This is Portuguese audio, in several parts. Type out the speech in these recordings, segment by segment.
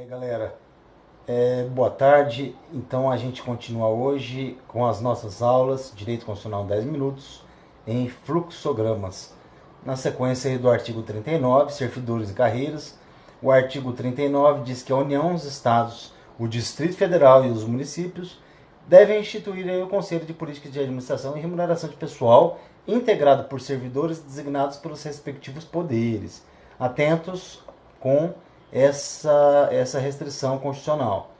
Galera, boa tarde. Então a gente continua hoje com as nossas aulas Direito Constitucional em 10 minutos em fluxogramas. Na sequência aí do artigo 39, servidores e carreiras. O artigo 39 diz que a União, os Estados, o Distrito Federal e os municípios devem instituir aí o Conselho de Política de Administração e Remuneração de Pessoal, integrado por servidores designados pelos respectivos poderes, atentos com essa restrição constitucional.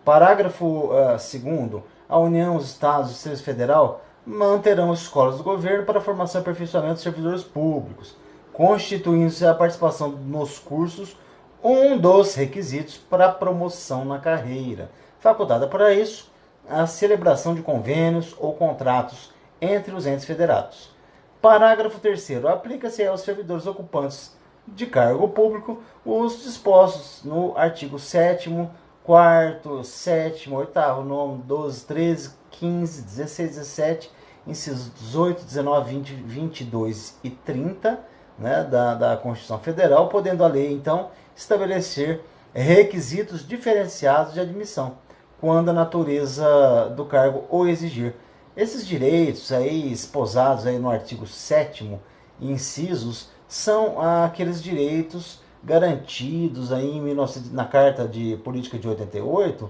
Parágrafo 2º. A União, os Estados e o Distrito Federal manterão escolas do governo para a formação e aperfeiçoamento de servidores públicos, constituindo-se a participação nos cursos um dos requisitos para a promoção na carreira, facultada para isso a celebração de convênios ou contratos entre os entes federados. Parágrafo 3º. Aplica-se aos servidores ocupantes de cargo público os dispostos no artigo 7º, 4º, 7º, 8º, 9º, 12, 13, 15, 16, 17, incisos 18, 19, 20, 22 e 30, né, da Constituição Federal, podendo a lei, então, estabelecer requisitos diferenciados de admissão, quando a natureza do cargo o exigir. Esses direitos aí esposados aí no artigo 7º, incisos, são aqueles direitos garantidos aí na Carta de Política de 88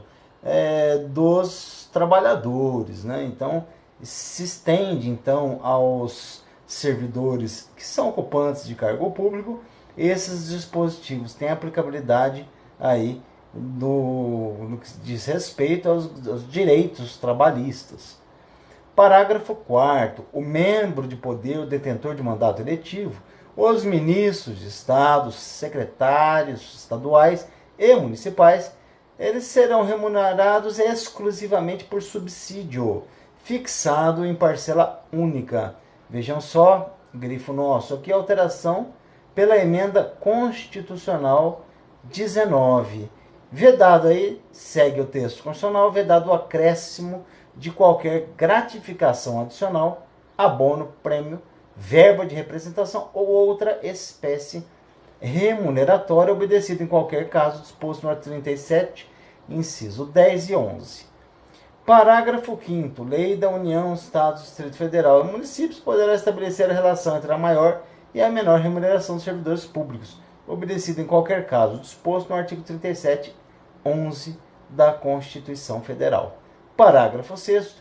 dos trabalhadores, né? Então, se estende então aos servidores que são ocupantes de cargo público. Esses dispositivos têm aplicabilidade aí no que diz respeito aos direitos trabalhistas. Parágrafo 4º. O membro de poder, o detentor de mandato eletivo, os ministros de estados, secretários estaduais e municipais, eles serão remunerados exclusivamente por subsídio, fixado em parcela única. Vejam só, grifo nosso, aqui alteração pela emenda constitucional 19. Vedado aí, segue o texto constitucional, vedado o acréscimo de qualquer gratificação adicional, abono, prêmio, verba de representação ou outra espécie remuneratória, obedecido em qualquer caso disposto no artigo 37, inciso 10 e 11. Parágrafo 5º. Lei da União, Estados, Distrito Federal e municípios poderá estabelecer a relação entre a maior e a menor remuneração dos servidores públicos, obedecido em qualquer caso disposto no artigo 37, 11 da Constituição Federal. Parágrafo 6º.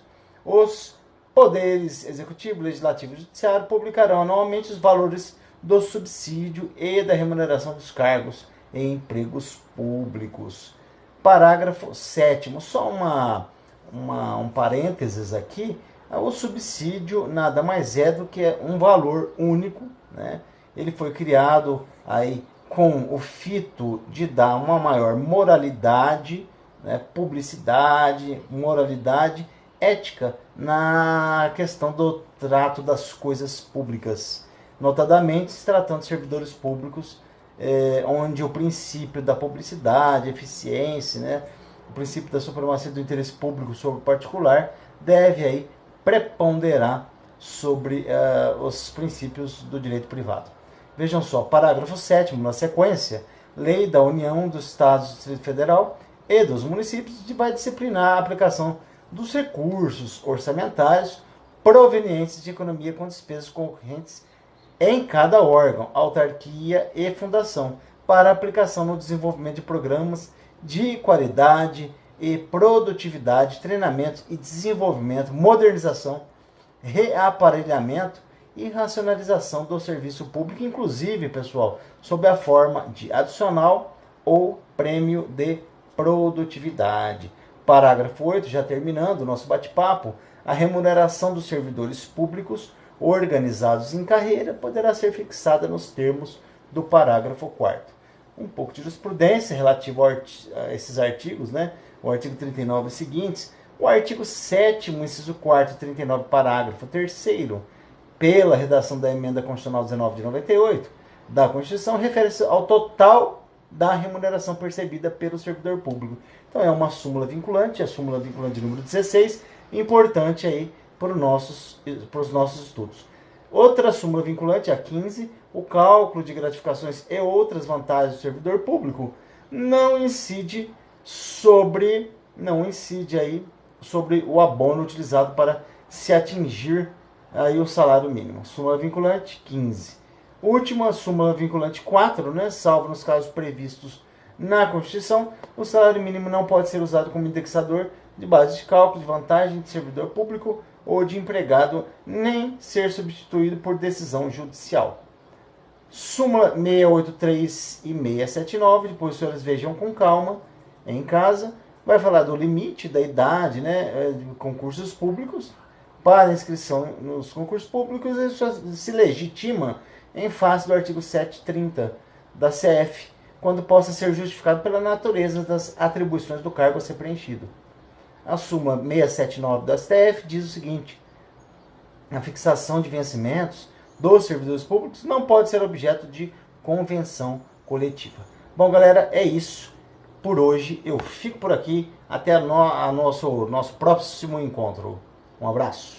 Os poderes executivo, legislativo e judiciário publicarão anualmente os valores do subsídio e da remuneração dos cargos em empregos públicos. Parágrafo 7º. Só um parênteses aqui. O subsídio nada mais é do que um valor único, né? Ele foi criado aí com o fito de dar uma maior moralidade, né, publicidade, moralidade, ética na questão do trato das coisas públicas, notadamente se tratando de servidores públicos, onde o princípio da publicidade, eficiência, né, o princípio da supremacia do interesse público sobre o particular deve aí preponderar sobre os princípios do direito privado. Vejam só, parágrafo 7º, na sequência, lei da União, dos Estados, do Distrito Federal e dos municípios vai disciplinar a aplicação dos recursos orçamentários provenientes de economia com despesas concorrentes em cada órgão, autarquia e fundação, para aplicação no desenvolvimento de programas de qualidade e produtividade, treinamento e desenvolvimento, modernização, reaparelhamento e racionalização do serviço público, inclusive, pessoal, sob a forma de adicional ou prêmio de produtividade. Parágrafo 8, já terminando o nosso bate-papo, a remuneração dos servidores públicos organizados em carreira poderá ser fixada nos termos do parágrafo 4º. Um pouco de jurisprudência relativo a esses artigos, né? O artigo 39 e seguintes. O artigo 7º, inciso 4º, 39, parágrafo 3º, pela redação da emenda constitucional 19 de 98 da Constituição, refere-se ao total da remuneração percebida pelo servidor público. Então é uma súmula vinculante, a súmula vinculante número 16, importante aí para os nossos estudos. Outra súmula vinculante, a 15, o cálculo de gratificações e outras vantagens do servidor público não incide aí sobre o abono utilizado para se atingir aí o salário mínimo. Súmula vinculante 15. Última súmula vinculante 4, né, salvo nos casos previstos na Constituição, o salário mínimo não pode ser usado como indexador de base de cálculo de vantagem de servidor público ou de empregado, nem ser substituído por decisão judicial. Súmula 683 e 679, depois os senhores vejam com calma em casa, vai falar do limite da idade, né, de concursos públicos. Para inscrição nos concursos públicos, isso se legitima em face do artigo 730 da CF, quando possa ser justificado pela natureza das atribuições do cargo a ser preenchido. A súmula 679 da STF diz o seguinte: a fixação de vencimentos dos servidores públicos não pode ser objeto de convenção coletiva. Bom, galera, é isso. Por hoje eu fico por aqui. Até nosso próximo encontro. Um abraço.